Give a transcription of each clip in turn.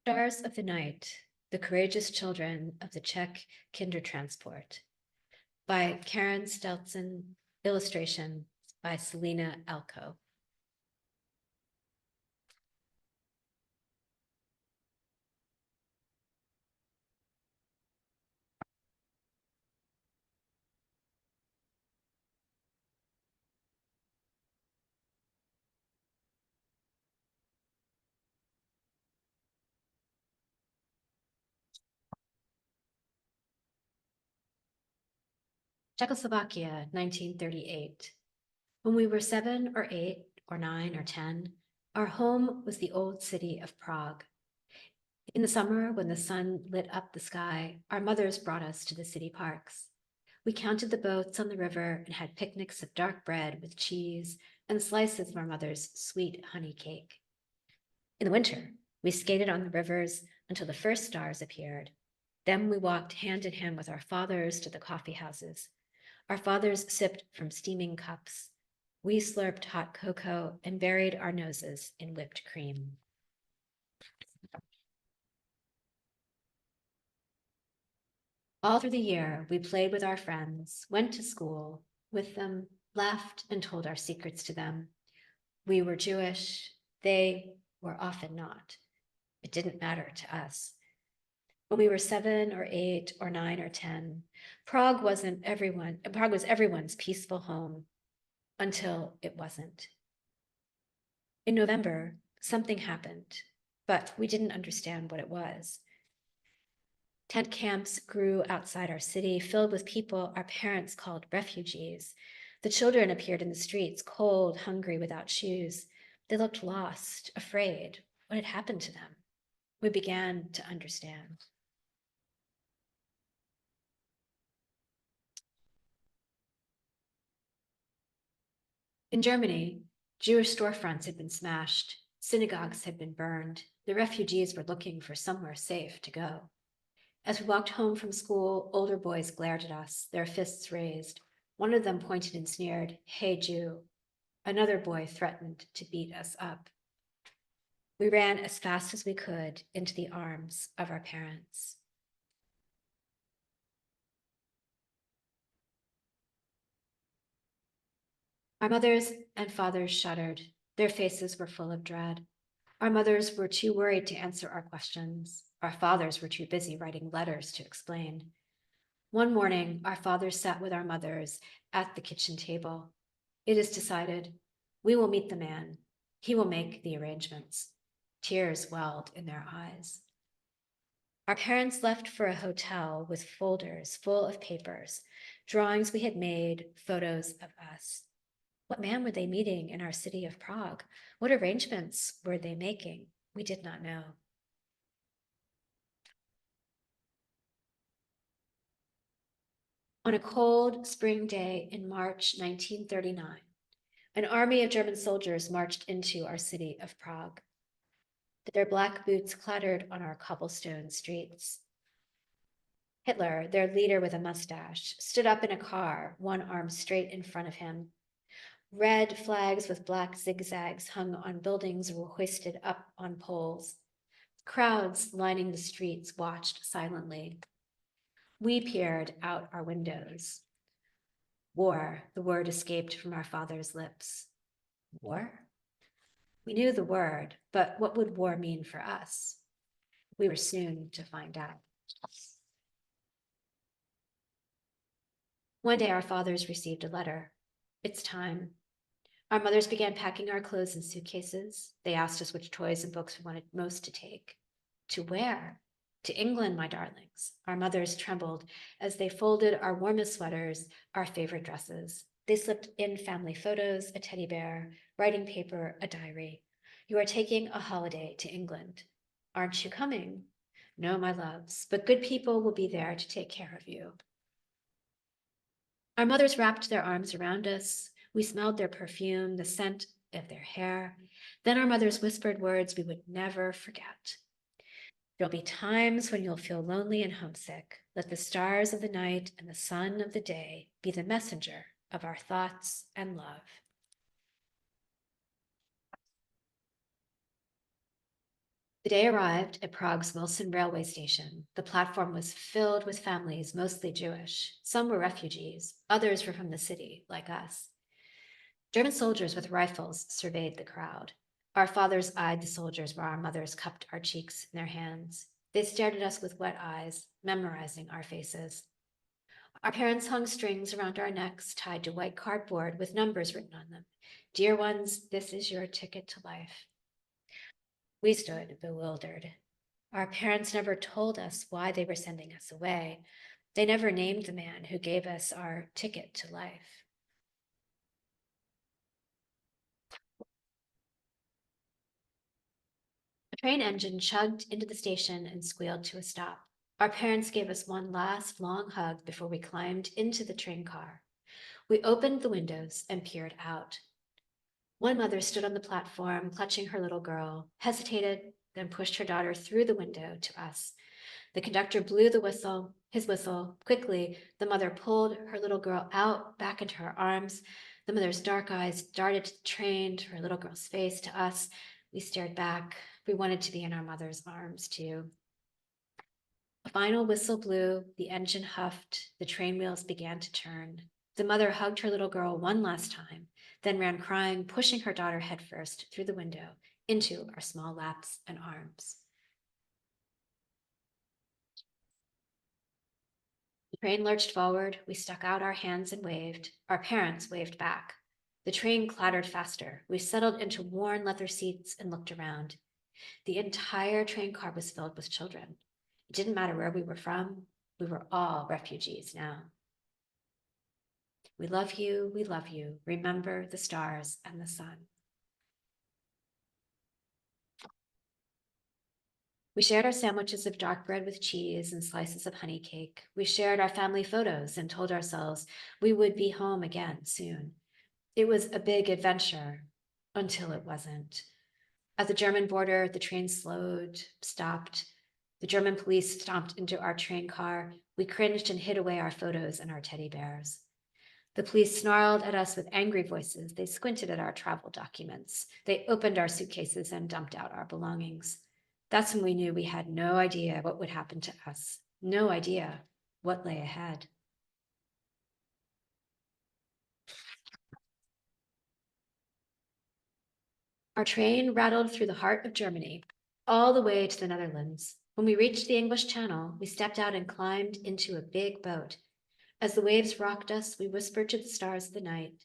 Stars of the Night, The Courageous Children of the Czech Kindertransport by Caren, Stelson, illustration by Selina, Alko. Czechoslovakia, 1938. When we were 7 or 8 or 9 or 10, our home was the old city of Prague. In the summer, when the sun lit up the sky, our mothers brought us to the city parks. We counted the boats on the river and had picnics of dark bread with cheese and slices of our mother's sweet honey cake. In the winter, we skated on the rivers until the first stars appeared. Then we walked hand in hand with our fathers to the coffee houses. Our fathers sipped from steaming cups. We slurped hot cocoa and buried our noses in whipped cream. All through the year, we played with our friends, went to school with them, laughed and told our secrets to them. We were Jewish. They were often not. It didn't matter to us. When we were 7 or 8 or 9 or 10, Prague was everyone's peaceful home until it wasn't. In November, something happened, but we didn't understand what it was. Tent camps grew outside our city, filled with people our parents called refugees. The children appeared in the streets, cold, hungry, without shoes. They looked lost, afraid. What had happened to them? We began to understand. In Germany, Jewish storefronts had been smashed, synagogues had been burned. The refugees were looking for somewhere safe to go. As we walked home from school, older boys glared at us, their fists raised. One of them pointed and sneered, "Hey, Jew." Another boy threatened to beat us up. We ran as fast as we could into the arms of our parents. Our mothers and fathers shuddered. Their faces were full of dread. Our mothers were too worried to answer our questions. Our fathers were too busy writing letters to explain. One morning, our fathers sat with our mothers at the kitchen table. "It is decided. We will meet the man. He will make the arrangements." Tears welled in their eyes. Our parents left for a hotel with folders full of papers, drawings we had made, photos of us. What man were they meeting in our city of Prague? What arrangements were they making? We did not know. On a cold spring day in March 1939, an army of German soldiers marched into our city of Prague. Their black boots clattered on our cobblestone streets. Hitler, their leader with a mustache, stood up in a car, one arm straight in front of him. Red flags with black zigzags hung on buildings were hoisted up on poles. Crowds lining the streets watched silently. We peered out our windows. War, the word escaped from our father's lips. War? We knew the word, but what would war mean for us? We were soon to find out. One day our fathers received a letter. "It's time." Our mothers began packing our clothes in suitcases. They asked us which toys and books we wanted most to take. To where? To England, my darlings. Our mothers trembled as they folded our warmest sweaters, our favorite dresses. They slipped in family photos, a teddy bear, writing paper, a diary. "You are taking a holiday to England. Aren't you coming?" "No, my loves, but good people will be there to take care of you." Our mothers wrapped their arms around us. We smelled their perfume, the scent of their hair. Then our mothers whispered words we would never forget. "There'll be times when you'll feel lonely and homesick. Let the stars of the night and the sun of the day be the messenger of our thoughts and love." The day arrived at Prague's Wilson railway station. The platform was filled with families, mostly Jewish. Some were refugees, others were from the city, like us. German soldiers with rifles surveyed the crowd. Our fathers eyed the soldiers while our mothers cupped our cheeks in their hands. They stared at us with wet eyes, memorizing our faces. Our parents hung strings around our necks tied to white cardboard with numbers written on them. Dear ones, this is your ticket to life. We stood bewildered. Our parents never told us why they were sending us away. They never named the man who gave us our ticket to life. A train engine chugged into the station and squealed to a stop. Our parents gave us one last long hug before we climbed into the train car. We opened the windows and peered out. One mother stood on the platform, clutching her little girl, hesitated, then pushed her daughter through the window to us. The conductor blew his whistle. Quickly, the mother pulled her little girl out, back into her arms. The mother's dark eyes darted to the train, to her little girl's face, to us. We stared back. We wanted to be in our mother's arms, too. A final whistle blew, the engine huffed, the train wheels began to turn. The mother hugged her little girl one last time, then ran crying, pushing her daughter headfirst through the window into our small laps and arms. The train lurched forward. We stuck out our hands and waved. Our parents waved back. The train clattered faster. We settled into worn leather seats and looked around. The entire train car was filled with children. It didn't matter where we were from. We were all refugees now. We love you, we love you. Remember the stars and the sun. We shared our sandwiches of dark bread with cheese and slices of honey cake. We shared our family photos and told ourselves we would be home again soon. It was a big adventure until it wasn't. At the German border, the train slowed, stopped. The German police stomped into our train car. We cringed and hid away our photos and our teddy bears. The police snarled at us with angry voices. They squinted at our travel documents. They opened our suitcases and dumped out our belongings. That's when we knew we had no idea what would happen to us, no idea what lay ahead. Our train rattled through the heart of Germany, all the way to the Netherlands. When we reached the English Channel, we stepped out and climbed into a big boat. As the waves rocked us, we whispered to the stars of the night.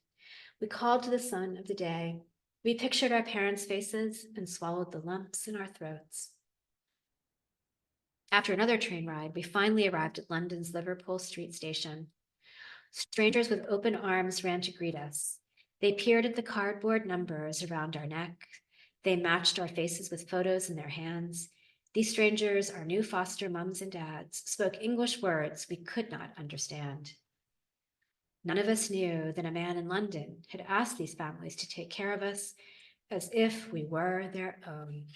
We called to the sun of the day. We pictured our parents' faces and swallowed the lumps in our throats. After another train ride, we finally arrived at London's Liverpool Street Station. Strangers with open arms ran to greet us. They peered at the cardboard numbers around our neck. They matched our faces with photos in their hands. These strangers, our new foster moms and dads, spoke English words we could not understand. None of us knew that a man in London had asked these families to take care of us as if we were their own.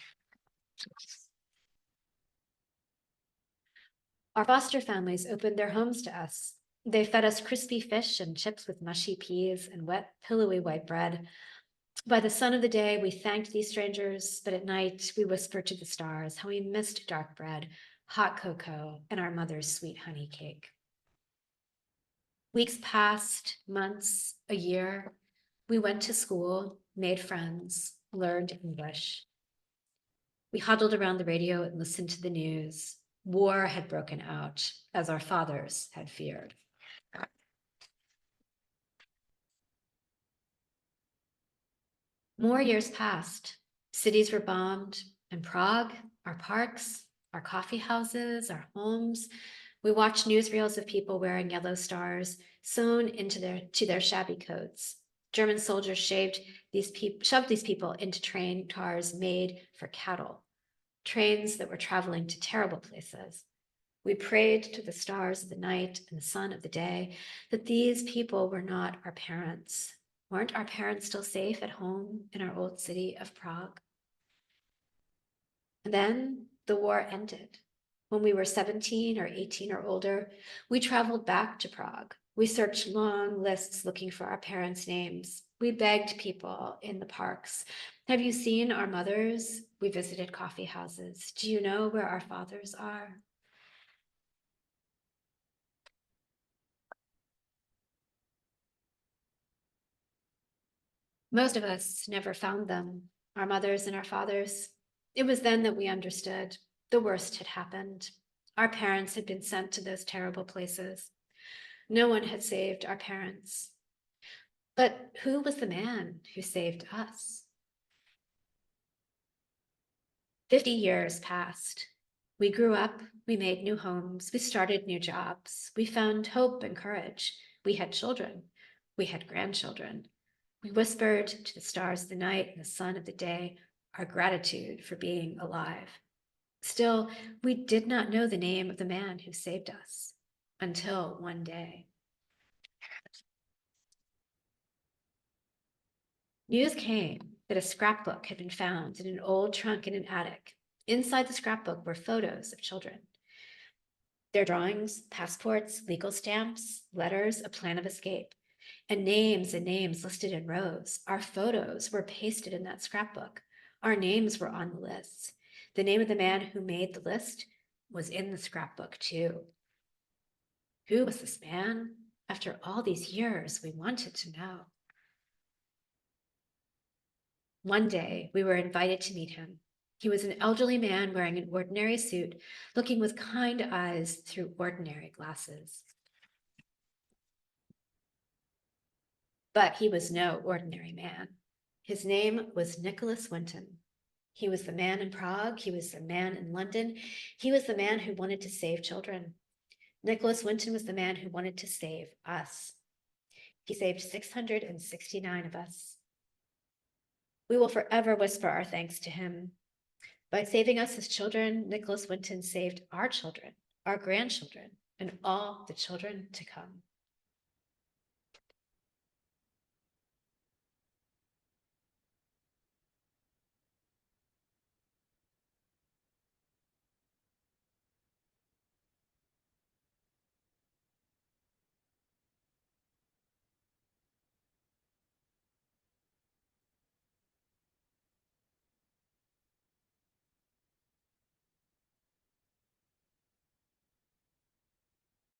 Our foster families opened their homes to us. They fed us crispy fish and chips with mushy peas and wet, pillowy white bread. By the sun of the day, we thanked these strangers, but at night, we whispered to the stars how we missed dark bread, hot cocoa, and our mother's sweet honey cake. Weeks passed, months, a year. We went to school, made friends, learned English. We huddled around the radio and listened to the news. War had broken out, as our fathers had feared. More years passed. Cities were bombed, and Prague, our parks, our coffee houses, our homes. We watched newsreels of people wearing yellow stars sewn into their shabby coats. German soldiers shoved these people into train cars made for cattle, trains that were traveling to terrible places. We prayed to the stars of the night and the sun of the day that these people were not our parents. Weren't our parents still safe at home in our old city of Prague? And then the war ended. When we were 17 or 18 or older, we traveled back to Prague. We searched long lists looking for our parents' names. We begged people in the parks. Have you seen our mothers? We visited coffee houses. Do you know where our fathers are? Most of us never found them, our mothers and our fathers. It was then that we understood the worst had happened. Our parents had been sent to those terrible places. No one had saved our parents. But who was the man who saved us? 50 years passed. We grew up, we made new homes, we started new jobs, we found hope and courage. We had children, we had grandchildren. We whispered to the stars of the night and the sun of the day our gratitude for being alive. Still, we did not know the name of the man who saved us until one day. News came that a scrapbook had been found in an old trunk in an attic. Inside the scrapbook were photos of children. Their drawings, passports, legal stamps, letters, a plan of escape, and names listed in rows. Our photos were pasted in that scrapbook. Our names were on the lists. The name of the man who made the list was in the scrapbook too. Who was this man? After all these years, we wanted to know. One day, we were invited to meet him. He was an elderly man wearing an ordinary suit, looking with kind eyes through ordinary glasses. But he was no ordinary man. His name was Nicholas Winton. He was the man in Prague. He was the man in London. He was the man who wanted to save children. Nicholas Winton was the man who wanted to save us. He saved 669 of us. We will forever whisper our thanks to him. By saving us as children, Nicholas Winton saved our children, our grandchildren, and all the children to come.